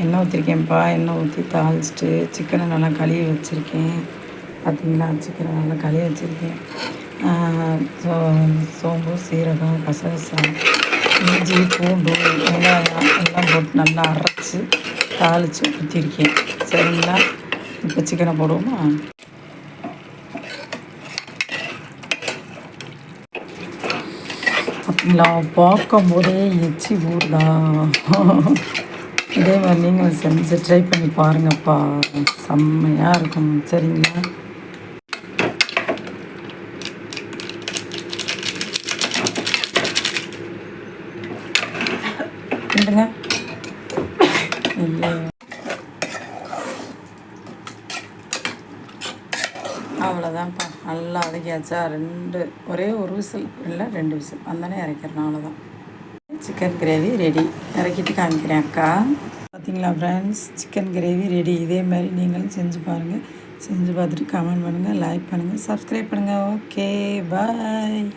எண்ணெய் ஊற்றிருக்கேன்ப்பா. எண்ணெய் ஊற்றி தாளிச்சிட்டு சிக்கனை நல்லா கழுவி வச்சுருக்கேன். பார்த்திங்களா, சிக்கனை நல்லா கழுவி வச்சுருக்கேன். சோம்பு, சீரகம், கசகசா, இஞ்சி, பூண்டு, வெங்காயம் எல்லாம் போட்டு நல்லா அரைச்சி தாளித்து ஊற்றிருக்கேன். சரிங்களா, இப்போ சிக்கனை போடுவோமா? பார்த்தீங்களா, பார்க்கும் போதே எச்சி ஊறுதா. இதே மாதிரி நீங்கள் செஞ்சு ட்ரை பண்ணி பாருங்கப்பா, செம்மையாக இருக்கும். சரிங்களா, இல்லைங்க இல்லை, அவ்வளோதான்ப்பா. நல்லா வதக்கியாச்சா? ஒரே ஒரு விசில் இல்லை 2 விசில் வந்தானே இறக்கிறேன். அவ்வளோதான், சிக்கன் கிரேவி ரெடி. இறக்கிட்டு காமிக்கிறேன் அக்கா. பார்த்தீங்களா ஃப்ரெண்ட்ஸ், சிக்கன் கிரேவி ரெடி. இதே மாதிரி நீங்களும் செஞ்சு பாருங்கள். செஞ்சு பார்த்துட்டு கமெண்ட் பண்ணுங்கள், லைக் பண்ணுங்கள், சப்ஸ்கிரைப் பண்ணுங்கள். ஓகே, பாய்.